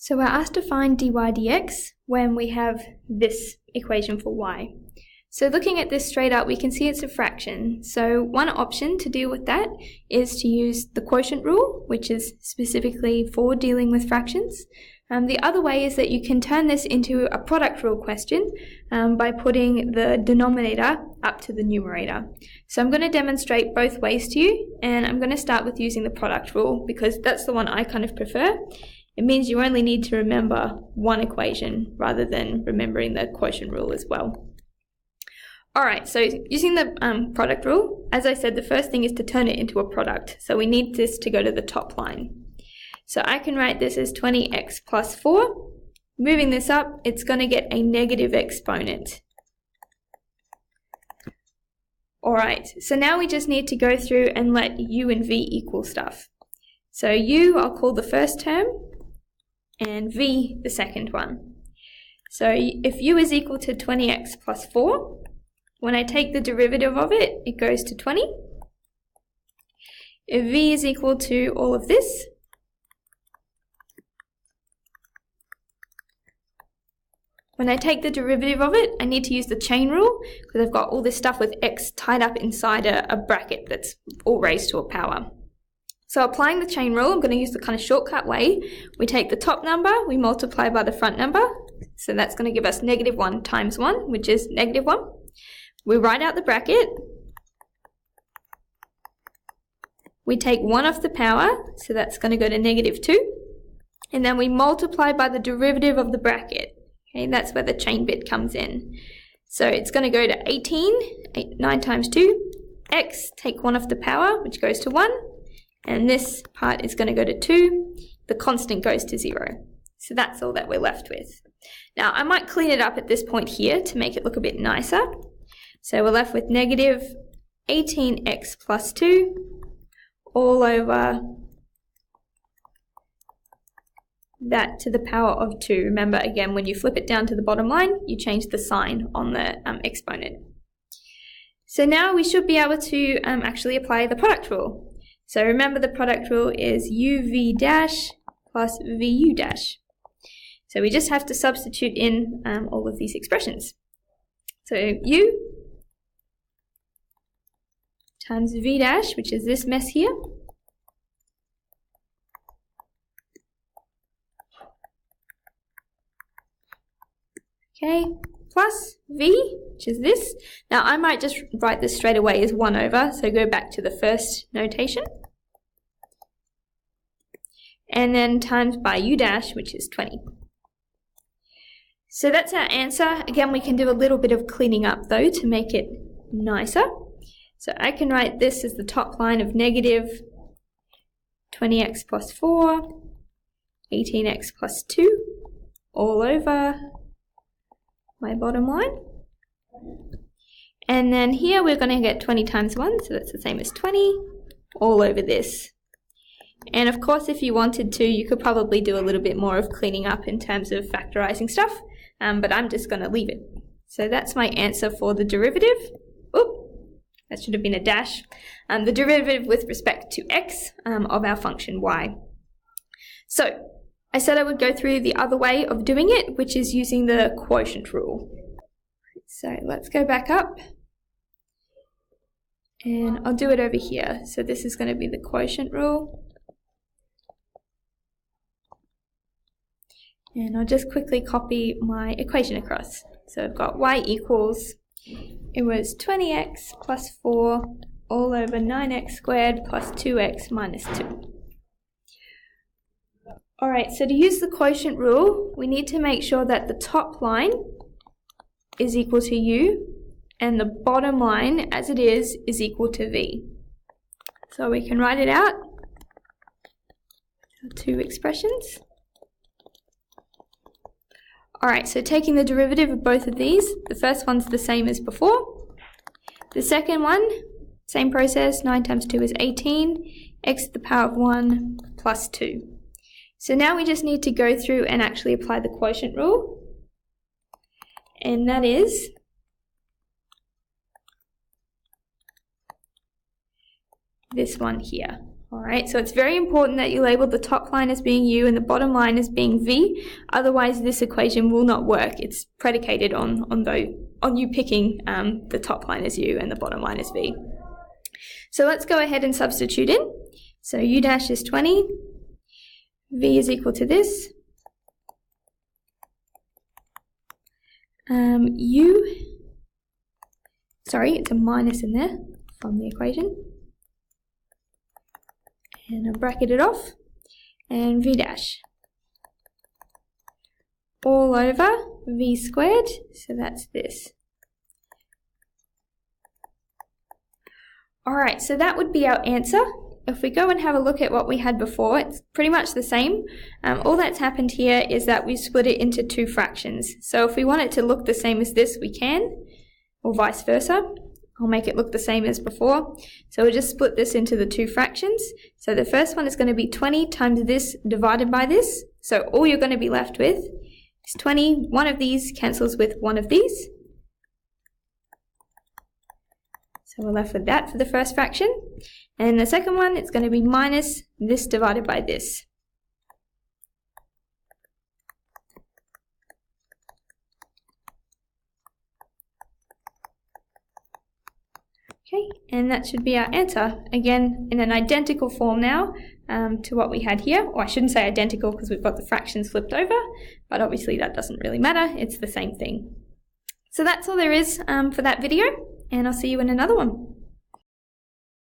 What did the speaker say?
So we're asked to find dy dx when we have this equation for y. So looking at this straight up, we can see it's a fraction. So one option to deal with that is to use the quotient rule, which is specifically for dealing with fractions. The other way is that you can turn this into a product rule question by putting the denominator up to the numerator. So I'm going to demonstrate both ways to you, and I'm going to start with using the product rule because that's the one I kind of prefer. It means you only need to remember one equation rather than remembering the quotient rule as well. Alright, so using the product rule, as I said, the first thing is to turn it into a product. So we need this to go to the top line. So I can write this as 20x plus 4. Moving this up, it's going to get a negative exponent. Alright, so now we just need to go through and let u and v equal stuff. So u I'll call the first term, and v the second one. So if u is equal to 20x plus 4, when I take the derivative of it, it goes to 20. If v is equal to all of this, when I take the derivative of it, I need to use the chain rule because I've got all this stuff with x tied up inside a bracket that's all raised to a power. So applying the chain rule, I'm going to use the kind of shortcut way. We take the top number, we multiply by the front number. So that's going to give us -1 times 1, which is -1. We write out the bracket. We take 1 off the power, so that's going to go to -2. And then we multiply by the derivative of the bracket. Okay, that's where the chain bit comes in. So it's going to go to 18, 9 times 2, x, take 1 off the power, which goes to 1. And this part is going to go to 2. The constant goes to 0. So that's all that we're left with. Now, I might clean it up at this point here to make it look a bit nicer. So we're left with negative 18x plus 2 all over that to the power of 2. Remember, again, when you flip it down to the bottom line, you change the sign on the exponent. So now we should be able to actually apply the product rule. So remember, the product rule is uv dash plus vu dash. So we just have to substitute in all of these expressions. So u times v dash, which is this mess here, okay, plus v, which is this. Now I might just write this straight away as 1 over, so go back to the first notation. And then times by u dash, which is 20. So that's our answer. Again, we can do a little bit of cleaning up though to make it nicer. So I can write this as the top line of negative 20x plus 4, 18x plus 2, all over my bottom line. And then here we're going to get 20 times 1, so that's the same as 20, all over this. And of course, if you wanted to, you could probably do a little bit more of cleaning up in terms of factorizing stuff, but I'm just going to leave it. So that's my answer for the derivative. Oop, that should have been a dash. The derivative with respect to x of our function y. So I said I would go through the other way of doing it, which is using the quotient rule. So let's go back up. And I'll do it over here. So this is going to be the quotient rule. And I'll just quickly copy my equation across. So I've got y equals, it was 20x plus 4 all over 9x squared plus 2x minus 2. Alright, so to use the quotient rule, we need to make sure that the top line is equal to u and the bottom line, as it is equal to v. So we can write it out. Two expressions. Alright, so taking the derivative of both of these, the first one's the same as before. The second one, same process, 9 times 2 is 18, x to the power of 1 plus 2. So now we just need to go through and actually apply the quotient rule. And that is this one here. Alright, so it's very important that you label the top line as being u and the bottom line as being v, otherwise this equation will not work. It's predicated on you picking the top line as u and the bottom line as v. So let's go ahead and substitute in. So u dash is 20, v is equal to this. It's a minus in there from the equation. And I'll bracket it off. And v dash all over v squared, so that's this. Alright, so that would be our answer. If we go and have a look at what we had before, it's pretty much the same. All that's happened here is that we split it into two fractions. So if we want it to look the same as this, we can, or vice versa. I'll make it look the same as before. So we'll just split this into the two fractions. So the first one is going to be 20 times this divided by this. So all you're going to be left with is 20. One of these cancels with one of these. So we're left with that for the first fraction. And the second one, it's going to be minus this divided by this. Okay, and that should be our answer. Again, in an identical form now to what we had here. Or I shouldn't say identical because we've got the fractions flipped over, but obviously that doesn't really matter. It's the same thing. So that's all there is for that video, and I'll see you in another one.